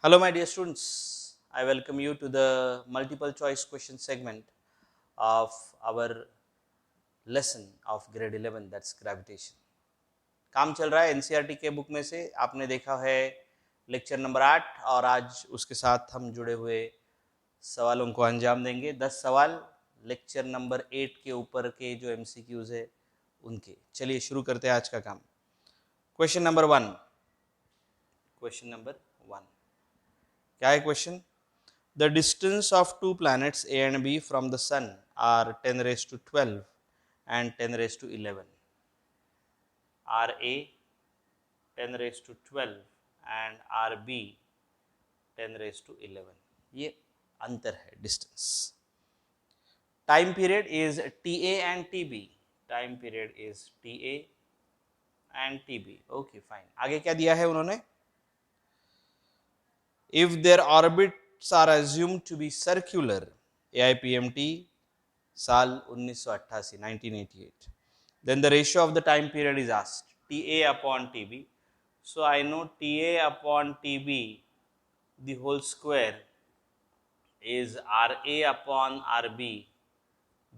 Hello my dear students, I welcome you to the multiple choice question segment of our lesson of grade 11 that's gravitation. काम चल रहा है NCERT के book में से आपने देखा है लेक्चर नंबर 8 और आज उसके साथ हम जुड़े हुए सवालों को अंजाम देंगे 10 सवाल लेक्चर नंबर 8 के ऊपर के जो एमसीक्यूज है उनके। चलिए शुरू करते हैं आज का काम। क्वेश्चन नंबर 1 क्या है question? The distance of two planets A and B from the Sun are 10 raised to 12 and 10 raised to 11. RA 10 raised to 12 and RB 10 raised to 11. ये अंतर है distance. Time period is TA and TB. Time period is TA and TB. Okay, fine. आगे क्या दिया है उन्होंने? If their orbits are assumed to be circular, AIPMT साल 1988 1988, then the ratio of the time period is asked, TA upon TB. So I know TA upon TB the whole square is RA upon RB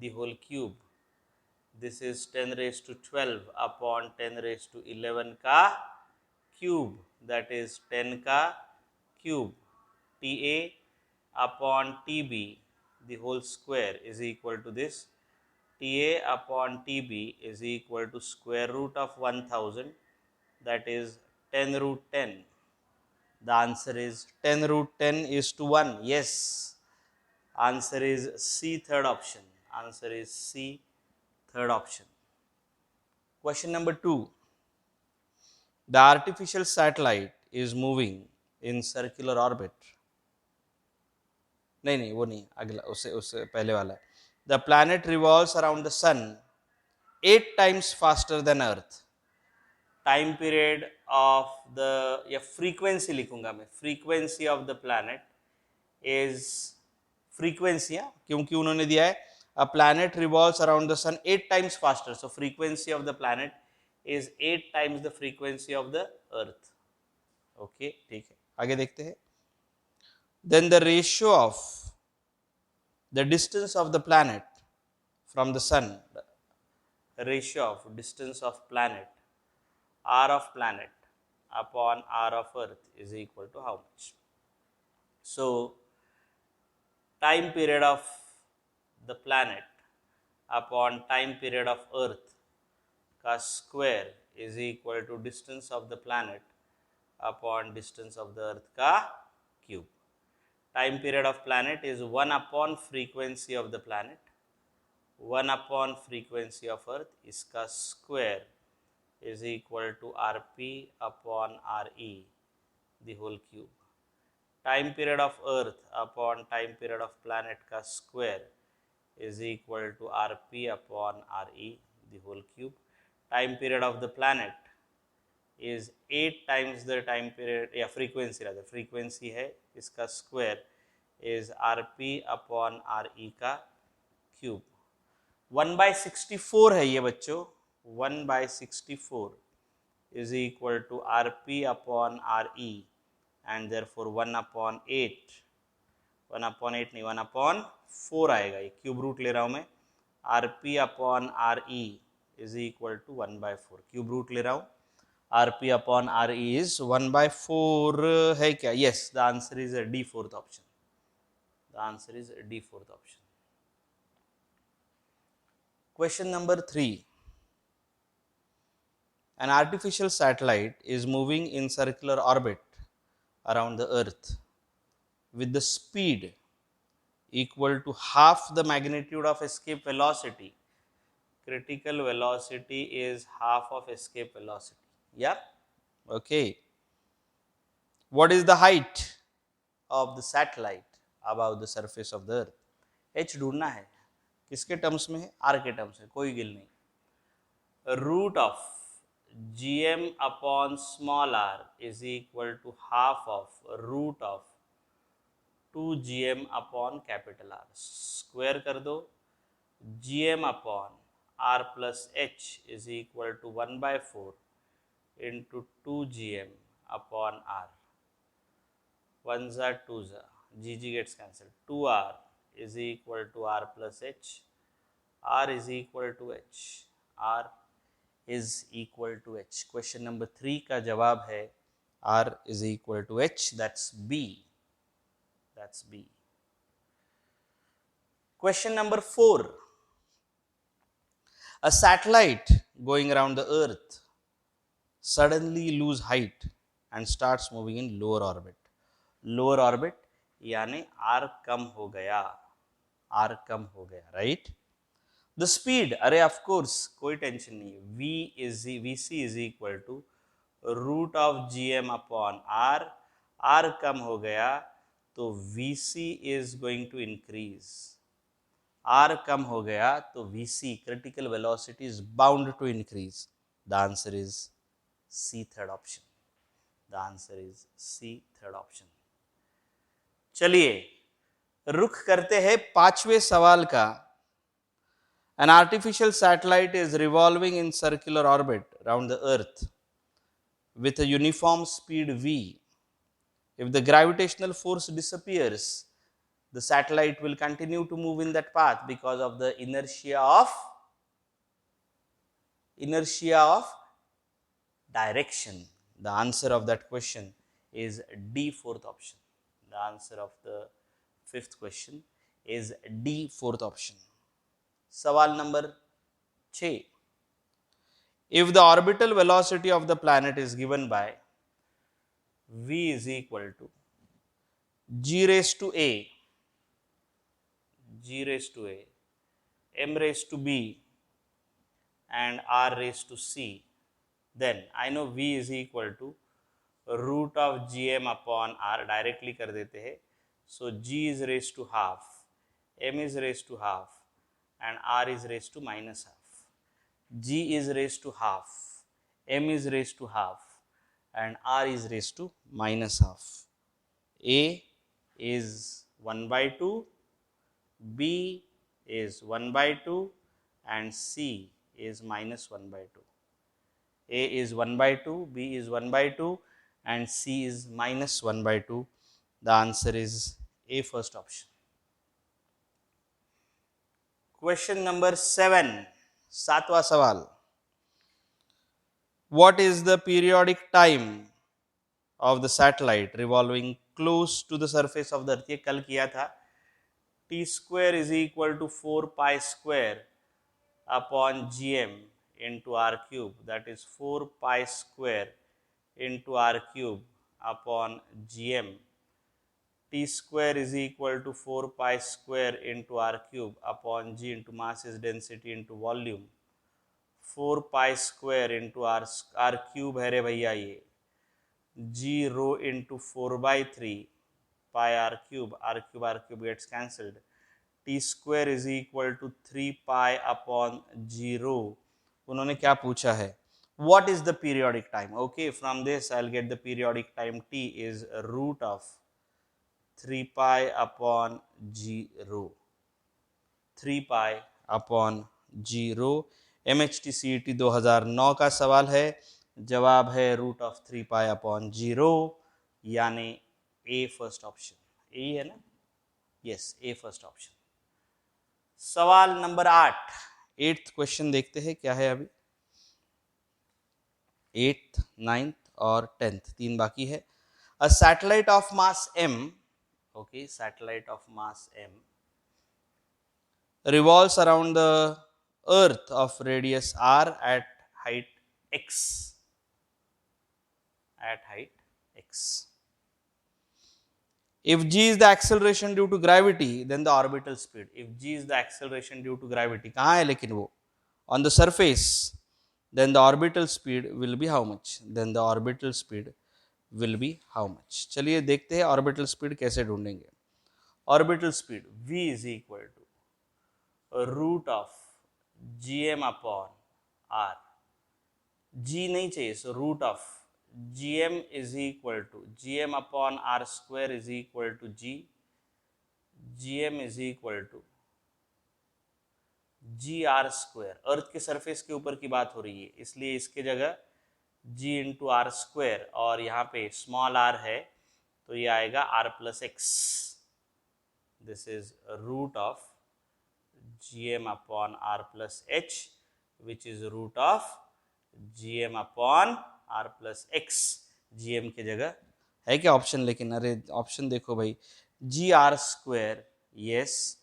the whole cube. This is 10 raised to 12 upon 10 raised to 11 का cube, that is 10 का cube. TA upon TB the whole square is equal to this. TA upon TB is equal to square root of 1000, that is 10 root 10. The answer is 10 root 10 is to 1. Yes. Answer is C, third option. Answer is C, third option. Question number 2. The artificial satellite is moving in circular orbit. नहीं वो नहीं, अगला उससे पहले वाला. The planet revolves around the sun 8 times faster than Earth. Time period of the या frequency लिखूंगा मैं, frequency of the planet is frequency, क्योंकि उन्होंने दिया है a planet revolves around the sun 8 times faster, so frequency of the planet is 8 times the frequency of the Earth. Okay, ठीक है, आगे देखते हैं. Then the ratio of the distance of the planet from the sun, the ratio of distance of planet, R of planet upon R of Earth is equal to how much? So time period of the planet upon time period of Earth का square is equal to distance of the planet upon distance of the Earth का cube. Time period of planet is 1 upon frequency of the planet, 1 upon frequency of Earth, इसका square is equal to RP upon RE the whole cube. Time period of Earth upon time period of planet का square is equal to RP upon RE the whole cube. Time period of the planet is 8 times the time period, या frequency rather, frequency है, इसका square is RP upon RE का cube. 1/64 है ये बच्चों, 1/64 is equal to RP upon RE and therefore 1/8, 1/8 नहीं 1/4 आएगा, ये क्यूब रूट ले रहा हूँ मैं. RP upon RE is equal to 1/4, cube root ले रहा हूँ. RP upon RE is 1/4 है क्या? Yes, the answer is D, fourth option. The answer is D, fourth option. Question number 3. An artificial satellite is moving in circular orbit around the Earth with the speed equal to half the magnitude of escape velocity. Critical velocity is half of escape velocity. Yeah? Okay. What is the height of the satellite above the surface of the Earth? H ढूंढना है. किसके terms में है? R के terms में, कोई गिल नहीं. Root of gm upon small r is equal to half of root of 2gm upon capital R. Square कर दो. gm upon r plus h is equal to 1/4 into 2gm upon r. ones are twos are, g gets cancelled. 2r is equal to r plus h. R is equal to h. R is equal to h. Question number 3 का जवाब है R is equal to h. That's B. That's B. Question number 4. A satellite going around the earth suddenly lose height and starts moving in lower orbit. Lower orbit यानी R कम हो गया, R कम हो गया, right? The speed, अरे of course कोई tension नहीं, Vc is equal to root of gm upon R. R कम हो गया तो Vc is going to increase. R कम हो गया तो Vc, critical velocity, is bound to increase. The answer is C, third option. The answer is C, third option. चलिए रुख करते हैं 5वें सवाल का. An artificial satellite is revolving in circular orbit around the earth with a uniform speed v. If the gravitational force disappears, the satellite will continue to move in that path because of the inertia of direction. The answer of that question is D, fourth option. The answer of the 5th question is D, fourth option. सवाल number 6. If the orbital velocity of the planet is given by v is equal to g raised to a, m raised to b, and r raised to c, then I know v is equal to root of gm upon r. Directly कर देते हैं. So g is raised to half, m is raised to half, and r is raised to minus half. G is raised to half, m is raised to half, and r is raised to minus half. A is 1 by 2, B is 1 by 2, and C is minus 1 by 2. A is 1 by 2, B is 1 by 2, and C is minus 1 by 2. The answer is A, first option. Question number 7, सातवां सवाल. What is the periodic time of the satellite revolving close to the surface of the earth? ये कल किया था. T square is equal to 4 pi square upon gm into r cube. That is 4 pi square into r cube upon gm. T square is equal to 4 pi square into r cube upon g into mass is density into volume. 4 pi square into r cube है रे भैया ये. G rho into 4 by 3 pi r cube gets cancelled. T square is equal to 3 pi upon g rho. उन्होंने क्या पूछा है? What is the periodic time? Okay, from this I'll get the periodic time. T is root of 3 pi upon g rho. 3 pi upon g rho. MHTCET 2009 का सवाल है. जवाब है root of 3 pi upon 0, यानी ए, फर्स्ट ऑप्शन. ए है ना? Yes, ए, first option. सवाल number 8, 8th question देखते हैं क्या है. अभी 8th, 9th और 10th 3 बाकी है. A satellite of mass m, okay, satellite of mass m revolves around the earth of radius r at height x. If g is the acceleration due to gravity, then the orbital speed. If g is the acceleration due to gravity, कहाँ है लेकिन वो? On the surface, then the orbital speed will be how much? Then the orbital speed will be how much? चलिए देखते हैं orbital speed कैसे ढूंढेंगे. Orbital speed v is equal to root of gm upon r. g नहीं चाहिए, so root of gm is equal to gm upon r square is equal to g. gm is equal to g r square. अर्थ के surface के ऊपर की बात हो रही है, इसलिए इसके जगह g इंटू आर स्क्वायर, और यहाँ पे स्मॉल r है तो ये आएगा r plus x. This is root of gm upon r plus H which is root of gm upon r plus x. gm की जगह है क्या ऑप्शन? लेकिन अरे ऑप्शन देखो भाई, G R square yes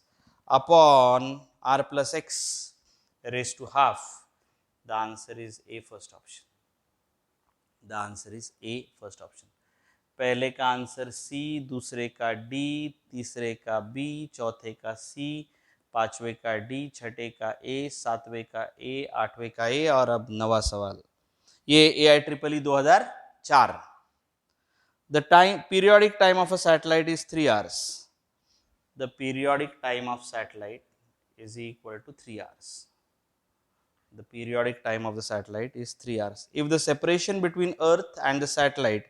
upon r plus X raised to half. The answer is A, first option. The answer is A, first option. पहले का आंसर C, दूसरे का D, तीसरे का B, चौथे का C, पांचवे का D, छठे का A, सातवें का A, आठवें का A और अब नवा सवाल. ये AIEEE 2004. The periodic time of a satellite is 3 hours. The periodic time of satellite is equal to 3 hours. The periodic time of the satellite is 3 hours. If the separation between Earth and the satellite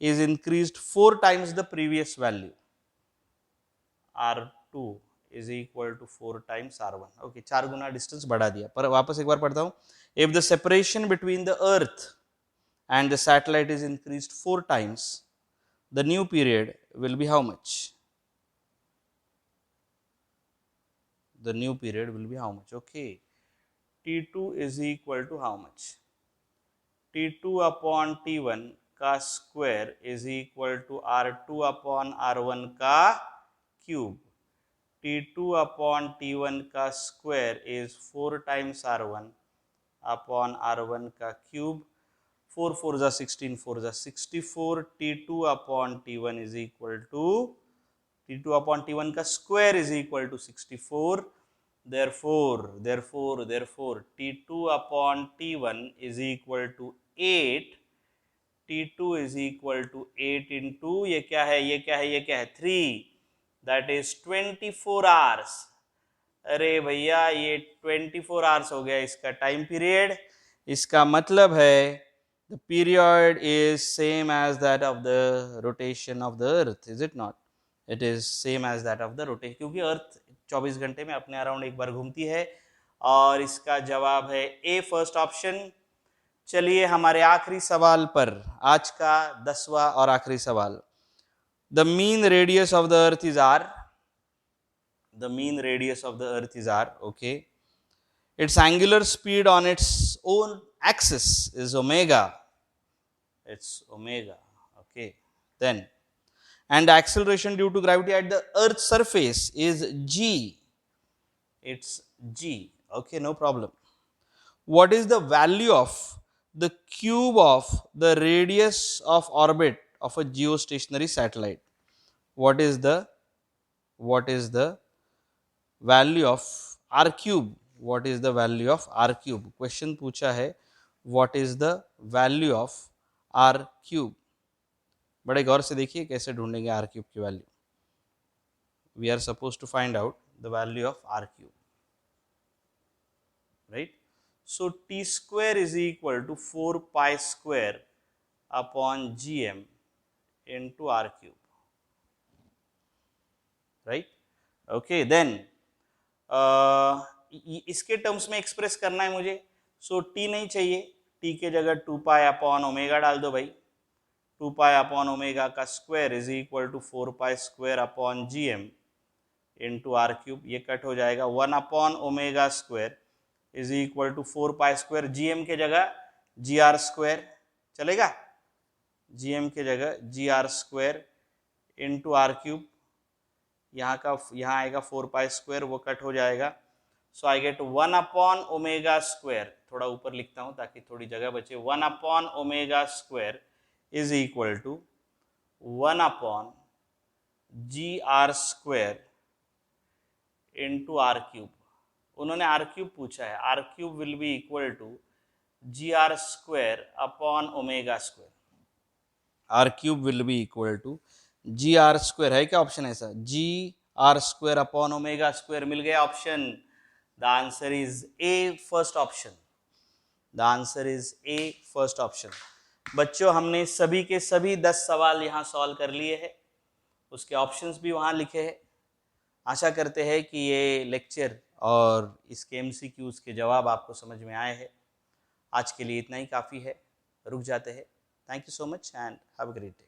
is increased 4 times the previous value, R2 is equal to 4 times R1. Okay, 4 Guna distance बढ़ा दिया. पर वापस एक बार पढ़ता हूँ. If the separation between the Earth and the satellite is increased 4 times, the new period will be how much? The new period will be how much? Okay. T2 is equal to how much? T2 upon T1 का square is equal to R2 upon R1 का cube. T2 upon T1 का square is 4 times R1 upon R1 का cube. 4 4 जा 16, 4 जा 64. T2 upon T1 is equal to T2 upon T1 का square is equal to 64. Therefore, T2 upon T1 is equal to 8. T2 is equal to 8 into ये क्या है 3. That is 24 hours. अरे भैया ये 24 hours हो गया इसका टाइम पीरियड. इसका मतलब है the period is same as that of the rotation of the earth, is it not? It is same as that of the rotation, क्योंकि अर्थ 24 घंटे में अपने अराउंड एक बार घूमती है. और इसका जवाब है ए, फर्स्ट ऑप्शन. चलिए हमारे आखिरी सवाल पर, आज का 10वां और आखिरी सवाल. The mean radius of the earth is R. The mean radius of the earth is r. Okay. Its angular speed on its own axis is omega. It's omega. Okay. Then, and the acceleration due to gravity at the earth's surface is g. It's g. Okay, no problem. What is the value of the cube of the radius of orbit of a geostationary satellite? What is the value of r cube? What is the value of r cube? Question पूछा है, what is the value of r cube? बड़े गौर से देखिए कैसे ढूंढेंगे r cube की value. We are supposed to find out the value of r cube, right? So t square is equal to 4 pi square upon gm into r cube, right? Okay, then इसके terms में express करना है मुझे. So T नहीं चाहिए, T के जगह 2 pi upon omega डाल दो भाई. 2 पाई अपॉन ओमेगा का square is equal to 4 pi square upon G M into R cube. ये कट हो जाएगा. 1 upon omega square is equal to 4 pi square. G M के जगह जी आर स्क्वायर चलेगा. जी एम के जगह G R square into R cube. यहाँ आएगा 4 पाई स्क्वायर, वो कट हो जाएगा. So I get 1 upon omega square. थोड़ा ऊपर लिखता हूँ ताकि थोड़ी जगह बचे. 1 upon omega square is equal to 1 upon G R square into R cube. उन्होंने आर क्यूब पूछा है. R cube will be equal to G R square upon omega square. R cube will be equal to G R square. है क्या option ऐसा? G R square upon omega square. मिल गया option. The answer is A, first option. The answer is A, first option. बच्चों हमने सभी के सभी 10 सवाल यहाँ सॉल्व कर लिए हैं. उसके ऑप्शंस भी वहाँ लिखे हैं. आशा करते हैं कि ये लेक्चर और इसके MCQs के जवाब आपको समझ में आए हैं. आज के लिए इतना ही काफ़ी है. रुक जाते हैं. Thank you so much and have a great day.